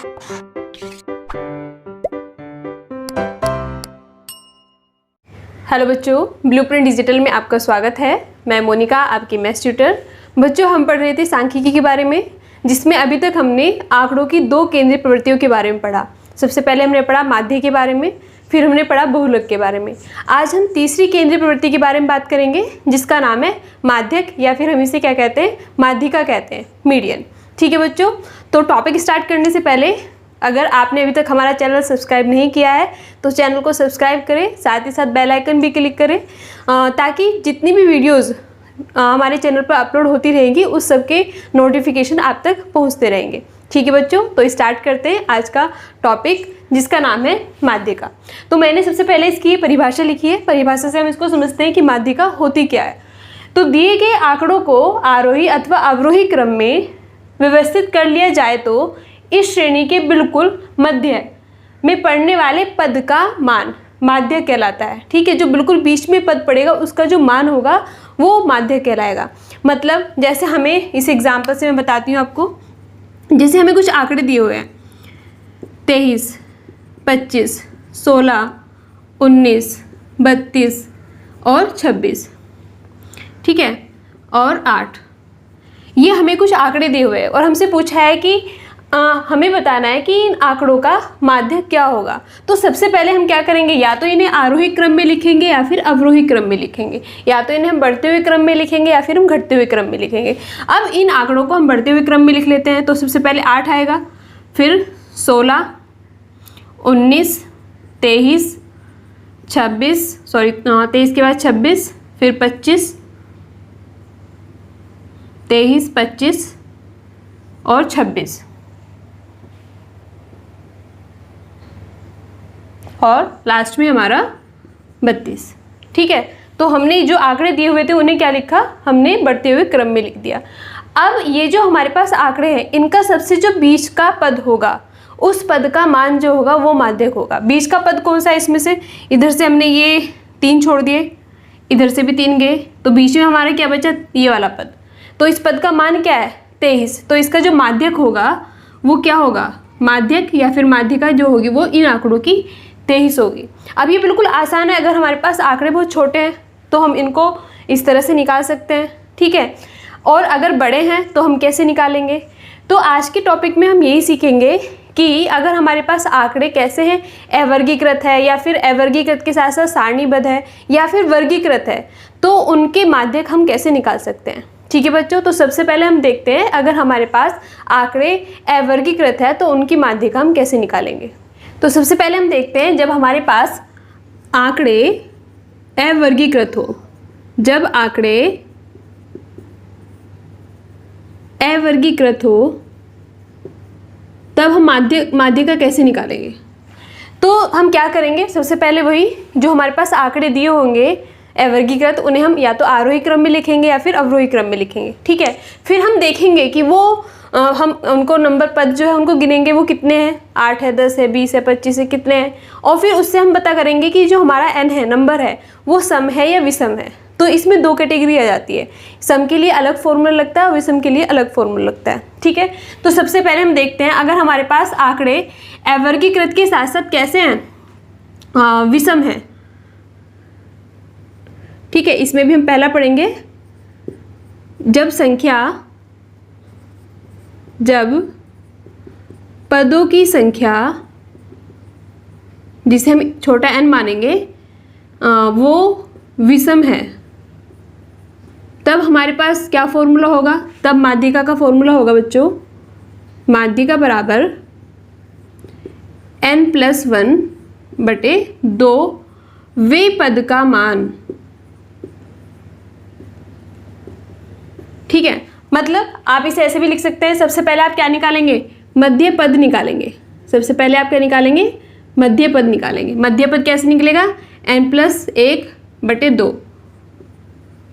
Hello बच्चों, blueprint digital में आपका स्वागत है। मैं मोनिका, आपकी मैथ्स ट्यूटर। बच्चों, हम पढ़ रहे थे सांख्यिकी के बारे में, जिसमें अभी तक हमने आंकड़ों की दो केंद्रीय प्रवृत्तियों के बारे में पढ़ा। सबसे पहले हमने पढ़ा माध्य के बारे में, फिर हमने पढ़ा बहुलक के बारे में। आज हम तीसरी केंद्रीय प्रवृत्ति के बारे में बात करेंगे, जिसका नाम है माध्यक, या फिर हम इसे क्या कहते हैं, माध्यिका कहते हैं, मीडियन। ठीक है बच्चों, तो टॉपिक स्टार्ट करने से पहले अगर आपने अभी तक हमारा चैनल सब्सक्राइब नहीं किया है तो चैनल को सब्सक्राइब करें, साथ ही साथ बेल आइकन भी क्लिक करें, ताकि जितनी भी वीडियोस हमारे चैनल पर अपलोड होती रहेंगी उस सब के नोटिफिकेशन आप तक पहुंचते रहेंगे। ठीक है बच्चों, तो स्टार्ट करते हैं आज का टॉपिक, जिसका नाम है माध्यिका। तो मैंने सबसे पहले इसकी परिभाषा लिखी है। परिभाषा से हम इसको समझते हैं कि माध्यिका होती क्या है। तो दिए गए आंकड़ों को आरोही अथवा अवरोही क्रम में व्यवस्थित कर लिया जाए तो इस श्रेणी के बिल्कुल मध्य में पड़ने वाले पद का मान माध्य कहलाता है। ठीक है, जो बिल्कुल बीच में पद पड़ेगा उसका जो मान होगा वो माध्य कहलाएगा। मतलब जैसे हमें इस एग्जाम्पल से मैं बताती हूँ आपको। जैसे हमें कुछ आंकड़े दिए हुए हैं 23, 25, 16, 19, 32 और 26, ठीक है, और 8। ये हमें कुछ आंकड़े दिए हुए हैं और हमसे पूछा है कि हमें बताना है कि इन आंकड़ों का माध्य क्या होगा। तो सबसे पहले हम क्या करेंगे, या तो इन्हें आरोही क्रम में लिखेंगे या फिर अवरोही क्रम में लिखेंगे, या तो इन्हें हम बढ़ते हुए क्रम में लिखेंगे या फिर हम घटते हुए क्रम में लिखेंगे। अब इन आंकड़ों को हम बढ़ते हुए क्रम में लिख लेते हैं। तो सबसे पहले 8 आएगा, फिर 16, 19, 23, 23 के बाद 26, फिर 25, 23, 25 और 26, और लास्ट में हमारा 32। ठीक है, तो हमने जो आंकड़े दिए हुए थे उन्हें क्या लिखा, हमने बढ़ते हुए क्रम में लिख दिया। अब ये जो हमारे पास आंकड़े हैं, इनका सबसे जो बीच का पद होगा उस पद का मान जो होगा वो माध्यक होगा। बीच का पद कौन सा है इसमें से, इधर से हमने ये 3 छोड़ दिए, इधर से भी 3 गए, तो बीच में हमारा क्या बचा, ये वाला पद। तो इस पद का मान क्या है, 23। तो इसका जो माध्यक होगा वो क्या होगा, माध्यक या फिर माध्यिका जो होगी वो इन आंकड़ों की 23 होगी। अब ये बिल्कुल आसान है। अगर हमारे पास आंकड़े बहुत छोटे हैं तो हम इनको इस तरह से निकाल सकते हैं। ठीक है, और अगर बड़े हैं तो हम कैसे निकालेंगे। तो आज के टॉपिक में हम यही सीखेंगे कि अगर हमारे पास आंकड़े कैसे हैं, अवर्गीकृत है या फिर अवर्गीकृत के साथ साथ सारणीबद्ध है या फिर वर्गीकृत है, तो उनके माध्यक हम कैसे निकाल सकते हैं। ठीक है बच्चों, तो सबसे पहले हम देखते हैं अगर हमारे पास आंकड़े अवर्गीकृत है तो उनकी माध्यिका हम कैसे निकालेंगे। तो सबसे पहले हम देखते हैं, जब हमारे पास आंकड़े अवर्गीकृत हो, जब आंकड़े अवर्गीकृत हो तब हम माध्यिका कैसे निकालेंगे। तो हम क्या करेंगे, सबसे पहले वही जो हमारे पास आंकड़े दिए होंगे अवर्गीकृत, उन्हें हम या तो आरोही क्रम में लिखेंगे या फिर अवरोही क्रम में लिखेंगे। ठीक है, फिर हम देखेंगे कि वो हम उनको नंबर पद जो है उनको गिनेंगे, वो कितने हैं, 8 है, 10 है, 20 है, 25 है, कितने हैं, और फिर उससे हम पता करेंगे कि जो हमारा n है, नंबर है, वो सम है या विषम है। तो इसमें 2 कैटेगरी आ जाती है, सम के लिए अलग फॉर्मूला लगता है और विषम के लिए अलग फॉर्मूला लगता है। ठीक है, तो सबसे पहले हम देखते हैं अगर हमारे पास आंकड़े अवर्गीकृत के साथ साथ कैसे हैं, विषम है। ठीक है, इसमें भी हम पहला पढ़ेंगे, जब पदों की संख्या जिसे हम छोटा n मानेंगे वो विषम है, तब हमारे पास क्या फॉर्मूला होगा, तब माध्यिका का फॉर्मूला होगा बच्चों, माध्यिका बराबर n+1/2 वे पद का मान। ठीक है, मतलब आप इसे ऐसे भी लिख सकते हैं। सबसे पहले आप क्या निकालेंगे, मध्य पद निकालेंगे। सबसे पहले आप क्या निकालेंगे, मध्य पद निकालेंगे। मध्य पद कैसे निकलेगा, n+1/2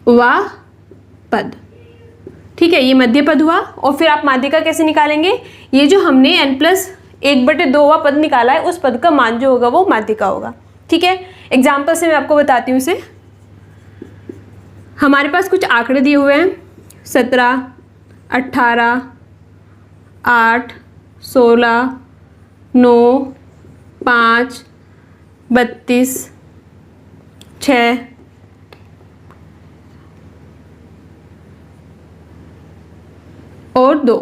वा पद। ठीक है, ये मध्य पद हुआ। और फिर आप माध्यिका कैसे निकालेंगे, ये जो हमने n+1/2 वा पद निकाला है उस पद का मान जो होगा वो माध्यिका होगा। ठीक है, एग्जाम्पल से मैं आपको बताती हूँ इसे। हमारे पास कुछ आंकड़े दिए हुए हैं 17, 18, 8, 16, 9, 5, 32, 6, और 2।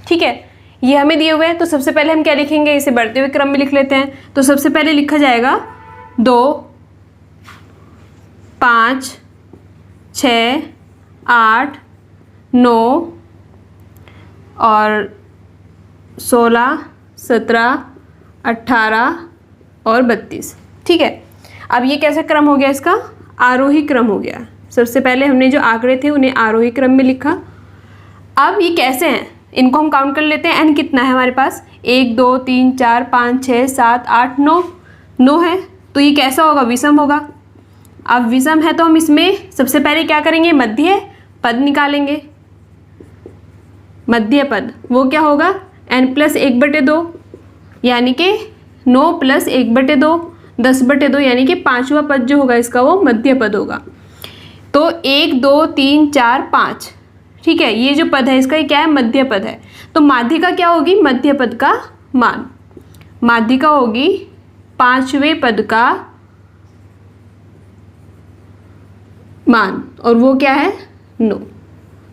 ठीक है, ये हमें दिए हुए हैं। तो सबसे पहले हम क्या लिखेंगे, इसे बढ़ते हुए क्रम में लिख लेते हैं। तो सबसे पहले लिखा जाएगा 2, 5, 6, 8, 9 और 16, 17, 18 और 32। ठीक है, अब ये कैसा क्रम हो गया, इसका आरोही क्रम हो गया। सबसे पहले हमने जो आंकड़े थे उन्हें आरोही क्रम में लिखा। अब ये कैसे हैं, इनको हम काउंट कर लेते हैं। n कितना है हमारे पास, 1, 2, 3, 4, 5, 6, 7, 8, 9, 9 है। तो ये कैसा होगा, विषम होगा। अब विषम है तो हम इसमें सबसे पहले क्या करेंगे, मध्य पद निकालेंगे। मध्य पद वो क्या होगा, n + 1/2 यानी कि 9 + 1/2, 10/2 यानी कि 5वां पद जो होगा इसका वो मध्य पद होगा। तो 1, 2, 3, 4, 5, ठीक है, ये जो पद है इसका ये क्या है, मध्य पद है। तो माध्यिका क्या होगी, मध्य पद का मान। माध्यिका होगी 5वें पद का मान, और वो क्या है, 9।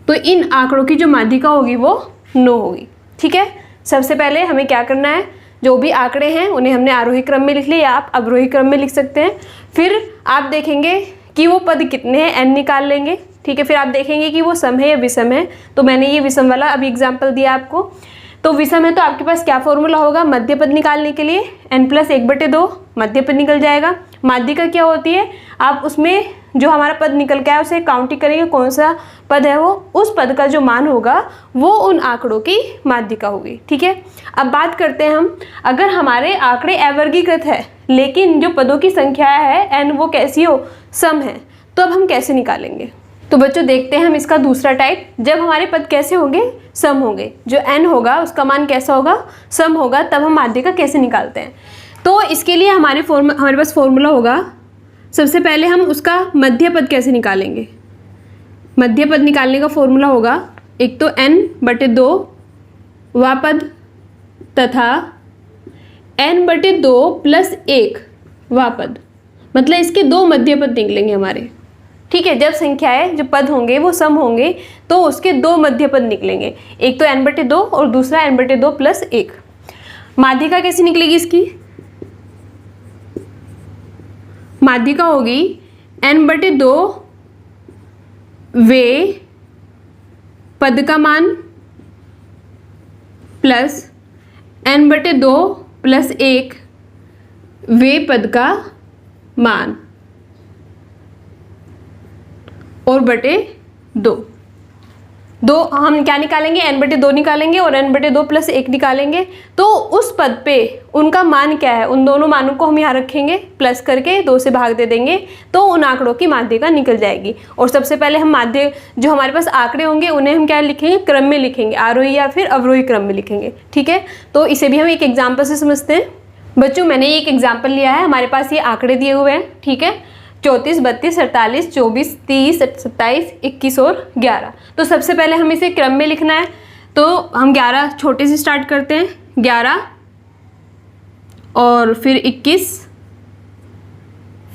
तो इन आंकड़ों की जो माध्यिका होगी वो 9 होगी। ठीक है, सबसे पहले हमें क्या करना है, जो भी आंकड़े हैं उन्हें हमने आरोही क्रम में लिख लिया, या आप अवरोही क्रम में लिख सकते हैं। फिर आप देखेंगे कि वो पद कितने हैं, n निकाल लेंगे। ठीक है, फिर आप देखेंगे कि वो सम है या विषम है। तो मैंने ये विषम वाला अभी एग्जाम्पल दिया आपको। तो विषम है तो आपके पास क्या फॉर्मूला होगा, मध्य पद निकालने के लिए n + 1/2 मध्य पद निकल जाएगा। माध्यिका क्या होती है, आप उसमें जो हमारा पद निकल के आया उसे काउंटिंग करेंगे, कौन सा पद है वो, उस पद का जो मान होगा वो उन आंकड़ों की माध्यिका होगी। ठीक है, अब बात करते हैं हम, अगर हमारे आंकड़े अवर्गीकृत है लेकिन जो पदों की संख्या है n वो कैसी हो, सम है, तो अब हम कैसे निकालेंगे। तो बच्चों देखते हैं हम इसका दूसरा टाइप। जब हमारे पद कैसे होंगे, सम होंगे, जो n होगा उसका मान कैसा होगा, सम होगा, तब हम माध्यिका कैसे निकालते हैं। तो इसके लिए हमारे पास फॉर्मूला होगा। सबसे पहले हम उसका मध्य पद कैसे निकालेंगे। मध्य पद निकालने का फॉर्मूला होगा, एक तो n/2 वा पद तथा n/2 + 1 वा पद, मतलब इसके 2 मध्य पद निकलेंगे हमारे। ठीक है, जब संख्याएं जो पद होंगे वो सम होंगे तो उसके 2 मध्य पद निकलेंगे, एक तो n/2 और दूसरा n/2 + 1। माध्यिका कैसी निकलेगी इसकी, माध्यिका होगी n/2 वे पद का मान प्लस n/2 + 1 वे पद का मान और बटे 2। हम क्या निकालेंगे, n/2 निकालेंगे और n/2 + 1 निकालेंगे। तो उस पद पे उनका मान क्या है, उन दोनों मानों को हम यहाँ रखेंगे, प्लस करके 2 से भाग दे देंगे, तो उन आंकड़ों की माध्यिका निकल जाएगी। और सबसे पहले हम जो हमारे पास आंकड़े होंगे उन्हें हम क्या लिखेंगे, क्रम में लिखेंगे, आरोही या फिर अवरोही क्रम में लिखेंगे। ठीक है, तो इसे भी हम एक एग्जाम्पल से समझते हैं। बच्चों मैंने एक एग्जाम्पल लिया है, हमारे पास ये आंकड़े दिए हुए हैं। ठीक है, 34, 32, 48, 24, 30, 27, 21 और 11। तो सबसे पहले हम इसे क्रम में लिखना है, तो हम 11 छोटे से स्टार्ट करते हैं, 11 और फिर 21,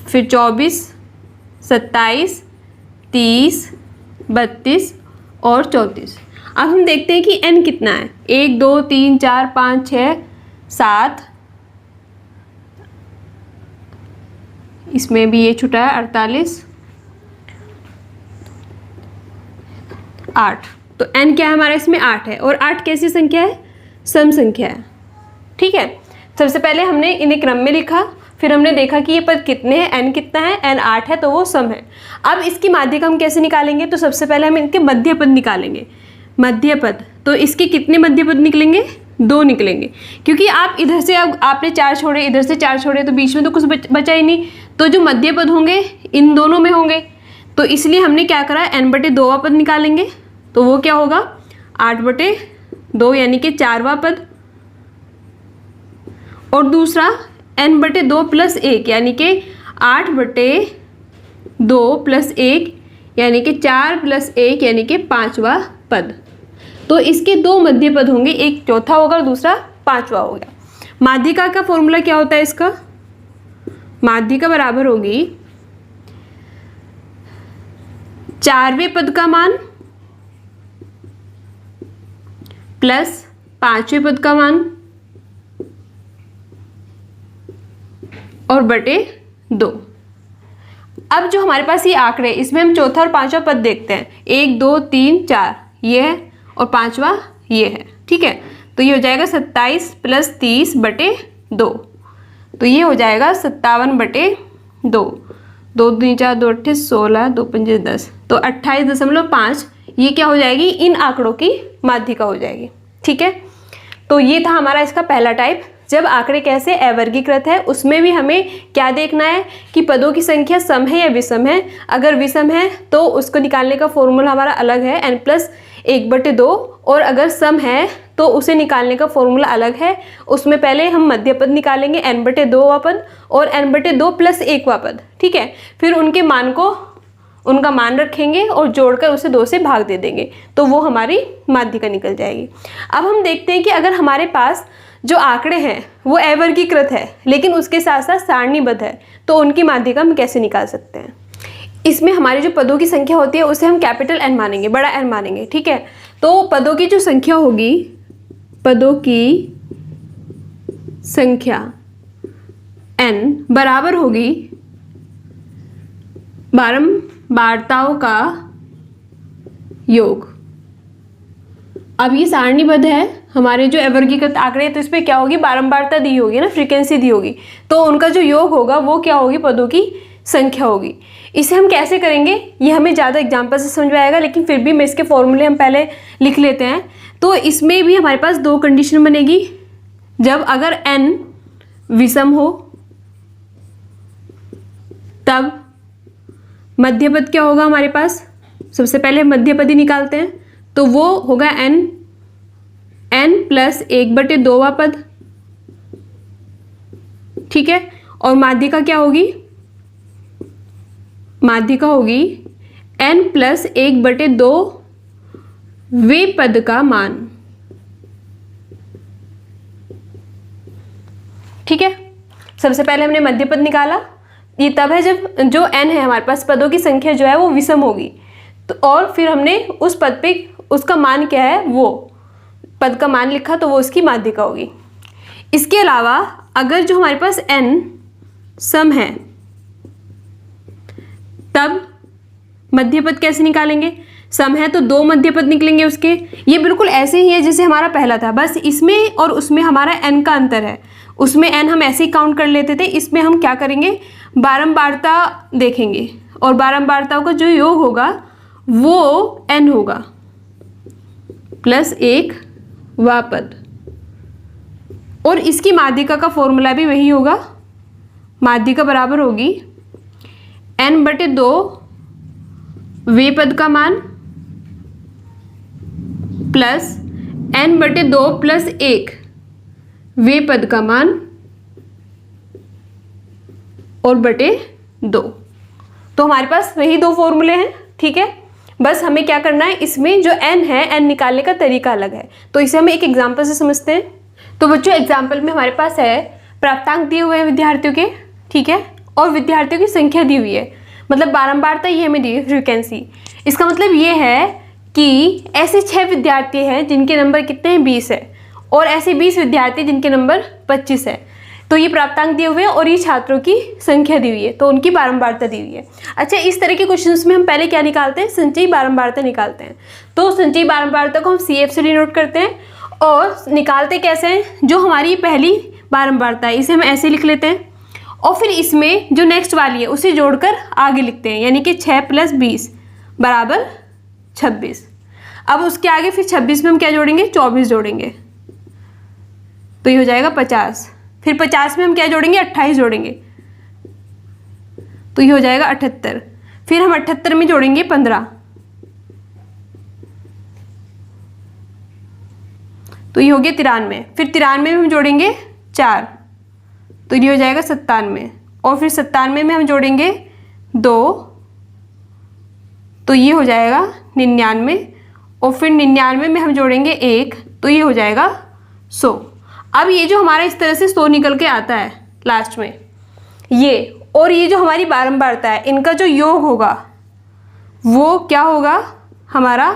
फिर 24, 27, 30, 32 और 34। अब हम देखते हैं कि n कितना है, 1, 2, 3, 4, 5, 6, 7, इसमें भी ये छुटा है 48, 8। तो n क्या है हमारा, इसमें 8 है, और 8 कैसी संख्या है, सम संख्या है। ठीक है, सबसे पहले हमने इन्हें क्रम में लिखा, फिर हमने देखा कि ये पद कितने हैं, n कितना है, n 8 है, तो वो सम है। अब इसकी माध्यिका हम कैसे निकालेंगे, तो सबसे पहले हम इनके मध्य पद निकालेंगे। मध्य पद, तो इसके कितने मध्य पद निकलेंगे, 2 निकलेंगे, क्योंकि आप इधर से अब आपने 4 छोड़े, इधर से 4 छोड़े, तो बीच में तो कुछ बचा ही नहीं। तो जो मध्य पद होंगे इन दोनों में होंगे, तो इसलिए हमने क्या करा, n/2 पद निकालेंगे। तो वो क्या होगा, 8/2 यानी कि 4वां पद, और दूसरा n/2 + 1 यानी कि 8/2 + 1 यानी कि 4 + 1 यानी कि 5वां पद। तो इसके 2 मध्य पद होंगे, एक चौथा होगा और दूसरा 5वां हो गया। माध्यिका का फॉर्मूला क्या होता है इसका? माध्यिका बराबर होगी 4वें पद का मान प्लस 5वें पद का मान और बटे 2। अब जो हमारे पास ये आंकड़े, इसमें हम चौथा और पांचवा पद देखते हैं। 1 2 3 4 ये है और पांचवा ये है, ठीक है। तो ये हो जाएगा 27 प्लस 30 बटे 2, तो ये हो जाएगा 57 बटे 2। 2 दूनी 4, 2 अट्ठे 16, 2 पंजे 10, तो 28.5 ये क्या हो जाएगी? इन आंकड़ों की माध्यिका हो जाएगी, ठीक है। तो ये था हमारा इसका पहला टाइप। जब आंकड़े कैसे अवर्गीकृत है, उसमें भी हमें क्या देखना है कि पदों की संख्या सम है या विषम है। अगर विषम है तो उसको निकालने का फॉर्मूला हमारा अलग है n+1/2, और अगर सम है तो उसे निकालने का फॉर्मूला अलग है। उसमें पहले हम मध्य पद निकालेंगे n/2वां पद और n/2 + 1वां पद, ठीक है। फिर उनका मान रखेंगे और जोड़कर उसे 2 से भाग दे देंगे, तो वो हमारी माध्यिका निकल जाएगी। अब हम देखते हैं कि अगर हमारे पास जो आंकड़े हैं वो अवर्गीकृत है लेकिन उसके साथ साथ सारणीबद्ध है, तो उनकी माध्यिका हम कैसे निकाल सकते हैं। इसमें हमारी जो पदों की संख्या होती है उसे हम कैपिटल N मानेंगे, बड़ा N मानेंगे, ठीक है। तो पदों की जो संख्या होगी, पदों की संख्या N बराबर होगी बारंबारताओं का योग। अब ये सारणीबद्ध है, हमारे जो अवर्गीकृत आंकड़े हैं, तो इसमें क्या होगी? बारंबारता दी होगी ना, फ्रीक्वेंसी दी होगी, तो उनका जो योग होगा वो क्या होगी? पदों की संख्या होगी। इसे हम कैसे करेंगे ये हमें ज़्यादा एग्जाम्पल से समझ में आएगा, लेकिन फिर भी मैं इसके फॉर्मूले हम पहले लिख लेते हैं। तो इसमें भी हमारे पास 2 कंडीशन बनेगी। जब अगर n विषम हो तब मध्य पद क्या होगा हमारे पास? सबसे पहले मध्य पद ही निकालते हैं, तो वो होगा n +1/2वां पद, ठीक है। और माध्यिका क्या होगी? माध्यिका होगी n +1/2 वे पद का मान, ठीक है। सबसे पहले हमने मध्य पद निकाला, ये तब है जब जो n है हमारे पास, पदों की संख्या जो है वो विषम होगी, तो और फिर हमने उस पद पे उसका मान क्या है वो पद का मान लिखा, तो वो उसकी माध्यिका होगी। इसके अलावा अगर जो हमारे पास n सम है तब मध्य पद कैसे निकालेंगे? सम है तो 2 मध्य पद निकलेंगे उसके। ये बिल्कुल ऐसे ही है जैसे हमारा पहला था, बस इसमें और उसमें हमारा n का अंतर है। उसमें n हम ऐसे ही काउंट कर लेते थे, इसमें हम क्या करेंगे? बारंबारता देखेंगे और बारंबारताओं का जो योग होगा वो n होगा +1वां पद, और इसकी माध्यिका का फॉर्मूला भी वही होगा। माध्यिका बराबर होगी n/2 वे पद का मान प्लस n/2 + 1 वे पद का मान और बटे 2। तो हमारे पास वही 2 फॉर्मूले हैं, ठीक है। बस हमें क्या करना है, इसमें जो n है, n निकालने का तरीका अलग है, तो इसे हम एक एग्जाम्पल से समझते हैं। तो बच्चों एग्जाम्पल में हमारे पास है प्राप्तांक दिए हुए हैं विद्यार्थियों के, ठीक है, और विद्यार्थियों की संख्या दी हुई है, मतलब बारंबारता ये हमें दी है, फ्रीक्वेंसी। इसका मतलब ये है कि ऐसे 6 विद्यार्थी हैं जिनके नंबर कितने हैं? 20 है, और ऐसे 20 विद्यार्थी जिनके नंबर 25 है। तो ये प्राप्तांक दिए हुए हैं और ये छात्रों की संख्या दी हुई है, तो उनकी बारंबारता दी हुई है। अच्छा, इस तरह के क्वेश्चंस में हम पहले क्या निकालते हैं? संचयी बारंबारता निकालते हैं। तो संचयी बारंबारता को हम CF से डिनोट करते हैं, और निकालते कैसे हैं? जो हमारी पहली बारंबारता है इसे हम ऐसे लिख लेते हैं, और फिर इसमें जो नेक्स्ट वाली है उसे जोड़कर आगे लिखते हैं, यानी कि 6 + 20 = 26। अब उसके आगे फिर 26 में हम क्या जोड़ेंगे? 24 जोड़ेंगे, तो ये हो जाएगा 50। फिर 50 में हम क्या जोड़ेंगे? 28 जोड़ेंगे, तो ये हो जाएगा 78। फिर हम 78 में जोड़ेंगे 15, तो ये हो गया 93। फिर 93 में हम जोड़ेंगे 4, तो ये हो जाएगा 97। और फिर 97 में हम जोड़ेंगे 2, तो ये हो जाएगा 99। और फिर 99 में हम जोड़ेंगे 1, तो ये हो जाएगा 100। अब ये जो हमारा इस तरह से 100 निकल के आता है लास्ट में, ये और ये जो हमारी बारंबारता है, इनका जो योग होगा वो क्या होगा हमारा,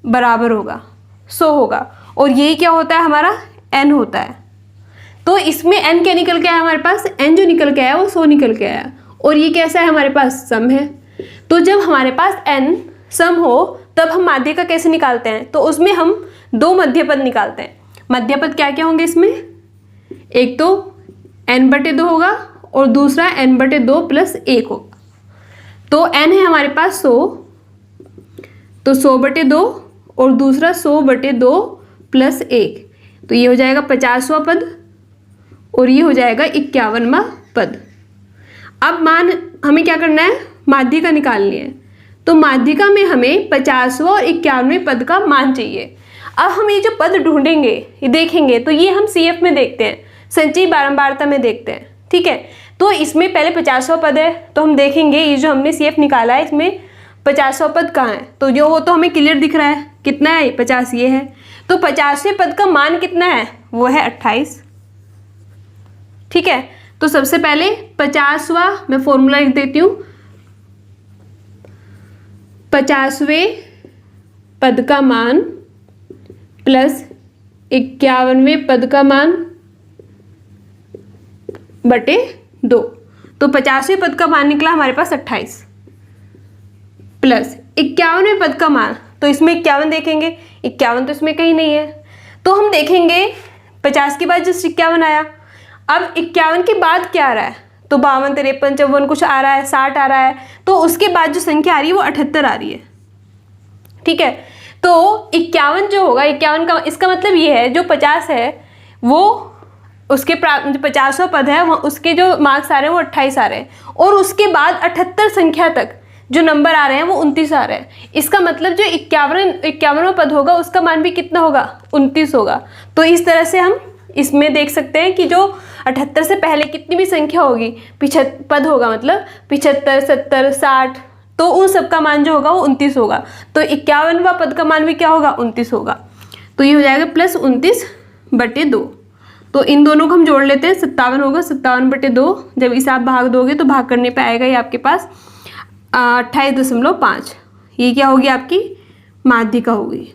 बराबर होगा 100 होगा। और यही क्या होता है हमारा, n होता है। तो इसमें n क्या निकल के आया हमारे पास, n जो निकल के आया वो 100 निकल के आया। और ये कैसा है हमारे पास, सम है। तो जब हमारे पास n सम हो तब हम माध्य का कैसे निकालते हैं, तो उसमें हम दो मध्यपद निकालते हैं। मध्यपद क्या क्या होंगे इसमें, एक तो n/2 होगा और दूसरा n/2 + 1 होगा। तो n है हमारे पास 100, तो 100/2 और दूसरा 100/2 + 1, तो ये हो जाएगा 50वां पद और ये हो जाएगा 51वां पद। अब मान हमें क्या करना है, माध्यिका निकालनी है। तो माध्यिका में हमें 50वां और 51वें पद का मान चाहिए। अब हम ये जो पद ढूंढेंगे, ये देखेंगे, तो ये हम CF में देखते हैं, संचयी बारंबारता में देखते हैं, ठीक है। तो इसमें पहले 50वां पद है, तो हम देखेंगे ये जो हमने CF निकाला है इसमें 50वां पद कहाँ है, तो जो वो तो हमें क्लियर दिख रहा है, कितना है 50, ये है। तो 50वें पद का मान कितना है, वो है 28, ठीक है। तो सबसे पहले 50वां मैं फॉर्मूला लिख देती हूँ, 50वें पद का मान प्लस 51वें पद का मान बटे 2। तो 50वें पद का मान निकला हमारे पास 28 प्लस 51वें पद का मान, तो इसमें 51 देखेंगे, 51 तो इसमें कहीं नहीं है। तो हम देखेंगे 50 के बाद जस्ट 51 आया। अब 51 के बाद क्या आ रहा है, तो 52, 53, 54 कुछ आ रहा है, 60 आ रहा है। तो उसके बाद जो संख्या आ रही है वो 78 आ रही है, ठीक है। तो 51 जो होगा, 51 का इसका मतलब ये है जो 50 है वो उसके 50वां पद है, उसके जो मार्क्स आ रहे हैं वो 28 आ रहे हैं, और उसके बाद 78 संख्या तक जो नंबर आ रहे हैं वो 29 आ रहे हैं। इसका मतलब जो 51वां पद होगा उसका मान भी कितना होगा, 29 होगा। तो इस तरह से हम इसमें देख सकते हैं कि जो 78 से पहले कितनी भी संख्या होगी, पद होगा, मतलब 75, 70, 60, तो उन सब का मान जो होगा वो 29 होगा। तो 51वां पद का मान भी क्या होगा, 29 होगा। तो ये हो जाएगा +29/2। तो इन दोनों को हम जोड़ लेते हैं, 57 होगा, 57/2। जब इसे आप भाग दोगे तो भाग करने पे आएगा ये आपके पास 28.5। ये क्या होगी, आपकी माध्यिका होगी,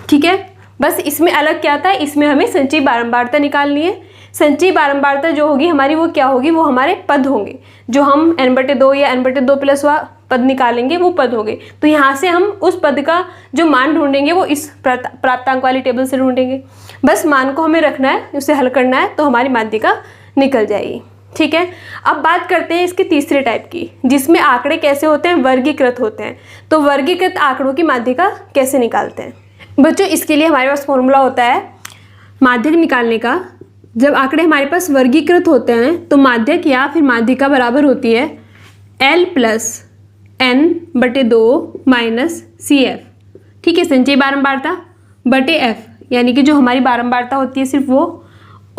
ठीक है। बस इसमें अलग क्या था, इसमें हमें संचयी बारंबारता निकालनी है। संचयी बारंबारता जो होगी हमारी वो क्या होगी, वो हमारे पद होंगे, जो हम n/2 या n/2 + पद निकालेंगे वो पद होंगे। तो यहाँ से हम उस पद का जो मान ढूंढेंगे वो इस प्राप्तांक वाली टेबल से ढूंढेंगे। बस मान को हमें रखना है, उसे हल करना है, तो हमारी माध्यिका निकल जाएगी, ठीक है। अब बात करते हैं इसके तीसरे टाइप की, जिसमें आंकड़े कैसे होते हैं, वर्गीकृत होते हैं। तो वर्गीकृत आंकड़ों की माध्यिका कैसे निकालते हैं बच्चों, इसके लिए हमारे पास फॉर्मूला होता है माध्यक निकालने का। जब आंकड़े हमारे पास वर्गीकृत होते हैं तो माध्यक या फिर माध्यिका बराबर होती है L + n/2 - CF, ठीक है, संचयी बारंबारता बटे F, यानी कि जो हमारी बारंबारता होती है सिर्फ वो,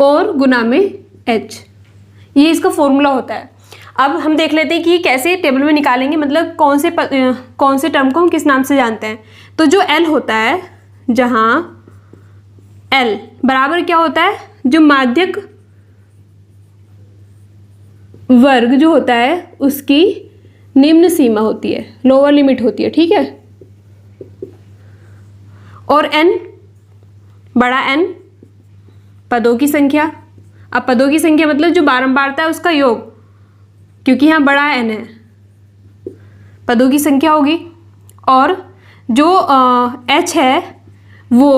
और गुना में H। ये इसका फॉर्मूला होता है। अब हम देख लेते हैं कि कैसे टेबल में निकालेंगे, मतलब कौन से टर्म को हम किस नाम से जानते हैं। तो जो L होता है, जहाँ L बराबर क्या होता है, जो माध्यक वर्ग जो होता है उसकी निम्न सीमा होती है, लोअर लिमिट होती है, ठीक है। और n बड़ा N पदों की संख्या। अब पदों की संख्या मतलब जो बारंबारता है उसका योग, क्योंकि यहाँ बड़ा n है, पदों की संख्या होगी। और जो h है वो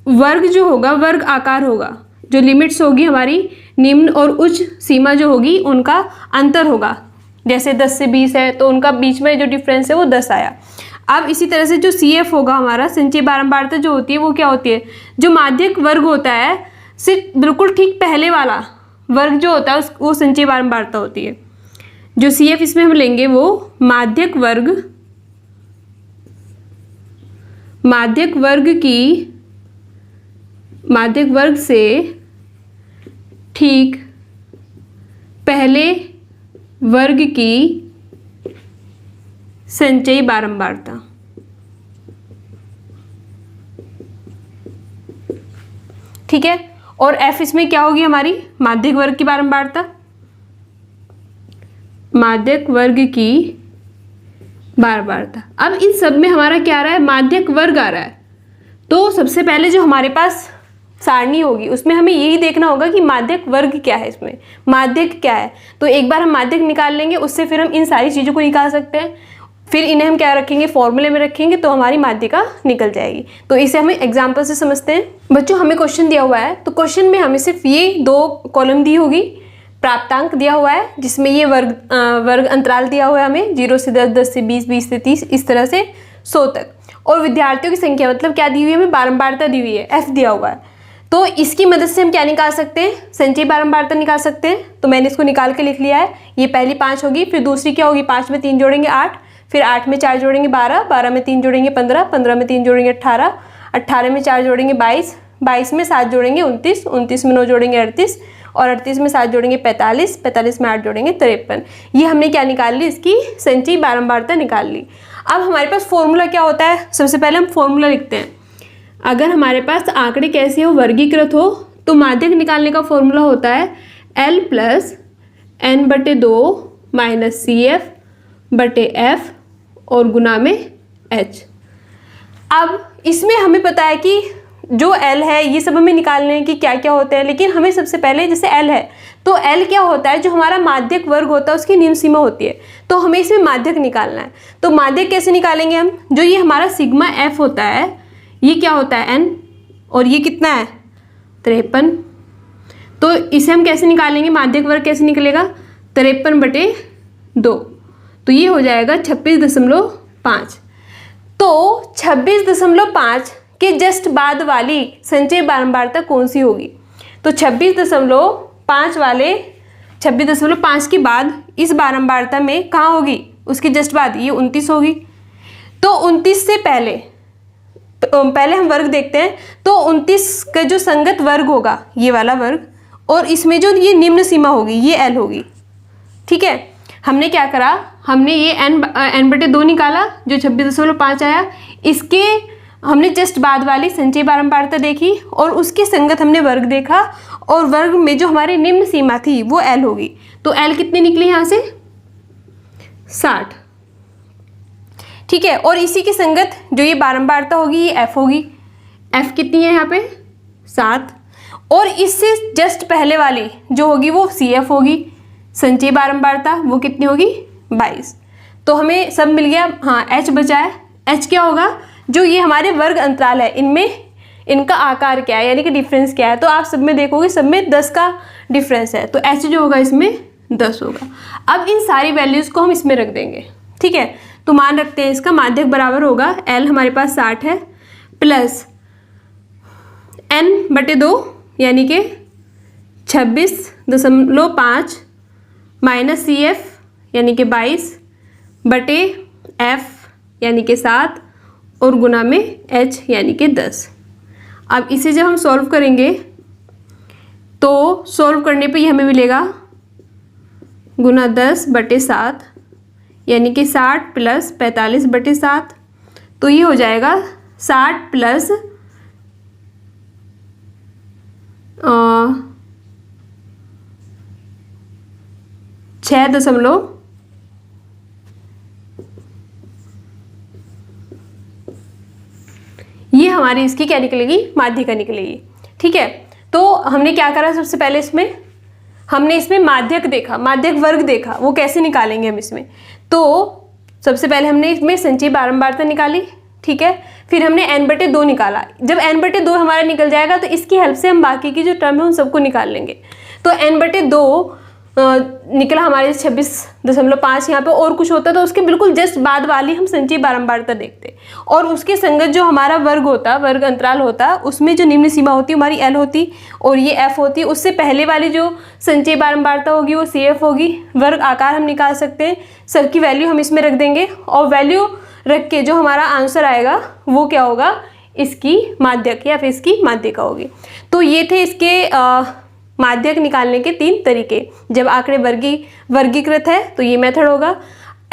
वर्ग जो होगा, वर्ग आकार होगा, जो लिमिट्स होगी हमारी निम्न और उच्च सीमा जो होगी उनका अंतर होगा। जैसे 10 से 20 है तो उनका बीच में जो डिफरेंस है वो 10 आया। अब इसी तरह से जो CF होगा हमारा, संचयी बारंबारता जो होती है वो क्या होती है, जो माध्यक वर्ग होता है सिर्फ बिल्कुल ठीक पहले वाला वर्ग जो होता है वो संचयी बारंबारता होती है। जो CF इसमें हम लेंगे वो माध्यक वर्ग से ठीक पहले वर्ग की संचयी बारंबारता। ठीक है। और f इसमें क्या होगी हमारी, माध्यक वर्ग की बारंबारता, माध्यक वर्ग की बारंबारता। अब इन सब में हमारा क्या आ रहा है, माध्यक वर्ग आ रहा है। तो सबसे पहले जो हमारे पास सारणी होगी उसमें हमें यही देखना होगा कि माध्यक वर्ग क्या है, इसमें माध्यक क्या है। तो एक बार हम माध्यक निकाल लेंगे, उससे फिर हम इन सारी चीज़ों को निकाल सकते हैं। फिर इन्हें हम क्या रखेंगे, फॉर्मूले में रखेंगे, तो हमारी माध्यिका निकल जाएगी। तो इसे हमें एग्जाम्पल से समझते हैं। बच्चों हमें क्वेश्चन दिया हुआ है, तो क्वेश्चन में हमें सिर्फ ये 2 कॉलम दी होगी, प्राप्तांक दिया हुआ है जिसमें ये वर्ग अंतराल दिया हुआ है हमें 0 से 10, 10 से 20, 20 से 30, इस तरह से 100 तक। और विद्यार्थियों की संख्या मतलब क्या दी हुई है हमें, बारंबारता दी हुई है, f दिया हुआ है। तो इसकी मदद से हम क्या निकाल सकते हैं, संचयी बारंबारता निकाल सकते हैं। तो मैंने इसको निकाल के लिख लिया है। ये पहली 5 होगी, फिर दूसरी क्या होगी, 5 में 3 जोड़ेंगे 8, फिर 8 में 4 जोड़ेंगे 12, 12 में 3 जोड़ेंगे 15, 15 में 3 जोड़ेंगे 18, 18 में 4 जोड़ेंगे 22, 22 में 7 जोड़ेंगे 29, 29 में 9 जोड़ेंगे 38, और 38 में 7 जोड़ेंगे 45, 45 में 8 जोड़ेंगे 53। ये हमने क्या निकाल ली, इसकी संचयी बारंबारता निकाल ली। अब हमारे पास फॉर्मूला क्या होता है, सबसे पहले हम फॉर्मूला लिखते हैं। अगर हमारे पास आंकड़े कैसे हो, वर्गीकृत हो, तो माध्यक निकालने का फॉर्मूला होता है L + n/2 - CF/F और गुना में H। अब इसमें हमें पता है कि जो L है ये सब हमें निकालने हैं कि क्या क्या होते हैं, लेकिन हमें सबसे पहले जैसे L है तो L क्या होता है, जो हमारा माध्यक वर्ग होता है उसकी निम्न सीमा होती है, तो हमें इसमें माध्यक निकालना है। तो माध्यक कैसे निकालेंगे हम, जो ये हमारा सिग्मा F होता है, ये क्या होता है n, और ये कितना है 53। तो इसे हम कैसे निकालेंगे, माध्यक वर्ग कैसे निकलेगा, 53/2, तो ये हो जाएगा 26.5। तो 26.5 के जस्ट बाद वाली संचयी बारंबारता कौन सी होगी, तो 26.5 वाले 26.5 के बाद इस बारंबारता में कहाँ होगी, उसके जस्ट बाद ये 29 होगी। तो 29 से पहले हम वर्ग देखते हैं। तो 29 का जो संगत वर्ग होगा ये वाला वर्ग, और इसमें जो ये निम्न सीमा होगी ये L होगी। ठीक है, हमने क्या करा, हमने ये n/2 निकाला जो 26.5 आया, इसके हमने जस्ट बाद वाली संचयी बारंबारता देखी और उसके संगत हमने वर्ग देखा, और वर्ग में जो हमारी निम्न सीमा थी वो L होगी। तो L कितनी निकली यहाँ से 60। ठीक है, और इसी की संगत जो ये बारंबारता होगी ये F होगी। F कितनी है यहाँ पे 7, और इससे जस्ट पहले वाली जो होगी वो CF होगी, संचयी बारंबारता, वो कितनी होगी 22। तो हमें सब मिल गया। हाँ, H बचा है। H क्या होगा, जो ये हमारे वर्ग अंतराल है इनमें इनका आकार क्या है, यानी कि डिफरेंस क्या है। तो आप सब में देखोगे सब में 10 का डिफरेंस है, तो H जो होगा इसमें 10 होगा। अब इन सारी वैल्यूज़ को हम इसमें रख देंगे। ठीक है, तो मान रखते हैं इसका माध्यक बराबर होगा L हमारे पास 60 है प्लस n/2 यानी कि 26.5 माइनस CF यानी कि 22/F यानी कि 7 और गुना में H यानी कि 10। अब इसे जब हम सॉल्व करेंगे तो सॉल्व करने पे ये हमें मिलेगा गुना 10/7 यानी कि 60 + 45/7। तो ये हो जाएगा 60 + 6 ये हमारी इसकी क्या निकलेगी, माध्यिका निकलेगी। ठीक है, तो हमने क्या करा, सबसे पहले इसमें हमने इसमें माध्यक देखा, माध्यक वर्ग देखा, वो कैसे निकालेंगे हम इसमें। तो सबसे पहले हमने इसमें संचयी बारंबारता निकाली। ठीक है, फिर हमने n/2 निकाला। जब n/2 हमारा निकल जाएगा तो इसकी हेल्प से हम बाकी की जो टर्म है उन सबको निकाल लेंगे। तो n/2 निकला हमारे 26.5। यहाँ पे और कुछ होता तो उसके बिल्कुल जस्ट बाद वाली हम संचयी बारंबारता देखते, और उसके संगत जो हमारा वर्ग होता, वर्ग अंतराल होता, उसमें जो निम्न सीमा होती हमारी L होती और ये F होती। उससे पहले वाली जो संचयी बारंबारता होगी वो CF होगी। वर्ग आकार हम निकाल सकते हैं, सबकी वैल्यू हम इसमें रख देंगे, और वैल्यू रख के जो हमारा आंसर आएगा वो क्या होगा, इसकी माध्यक या फिर इसकी माध्यिका होगी। तो ये थे इसके माध्यक निकालने के 3 तरीके। जब आंकड़े वर्गीकृत है तो ये मेथड होगा,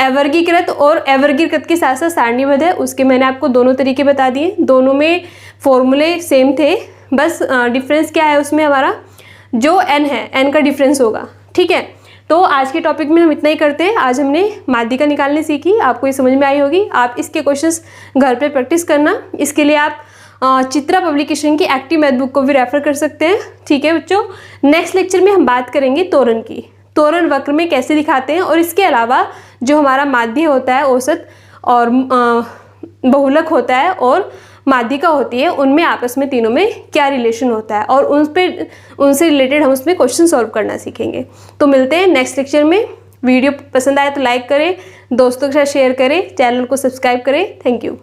अवर्गीकृत और अवर्गीकृत के साथ साथ सारणीबद्ध है, उसके मैंने आपको दोनों तरीके बता दिए। दोनों में फॉर्मूले सेम थे, बस डिफरेंस क्या है उसमें, हमारा जो n है n का डिफरेंस होगा। ठीक है, तो आज के टॉपिक में हम इतना ही करते हैं। आज हमने माध्यिका निकालनी सीखी, आपको ये समझ में आई होगी। आप इसके क्वेश्चंस घर पे प्रैक्टिस करना। इसके लिए आप चित्रा पब्लिकेशन की एक्टिव मैथ बुक को भी रेफर कर सकते हैं। ठीक है बच्चों, नेक्स्ट लेक्चर में हम बात करेंगे त्वरण की, त्वरण वक्र में कैसे दिखाते हैं, और इसके अलावा जो हमारा माध्य होता है, औसत और बहुलक होता है और माध्यिका होती है, उनमें आपस में तीनों में क्या रिलेशन होता है, और उनसे रिलेटेड हम उसमें क्वेश्चन सॉल्व करना सीखेंगे। तो मिलते हैं नेक्स्ट लेक्चर में। वीडियो पसंद आए तो लाइक करें, दोस्तों के साथ शेयर करें, चैनल को सब्सक्राइब करें। Thank you.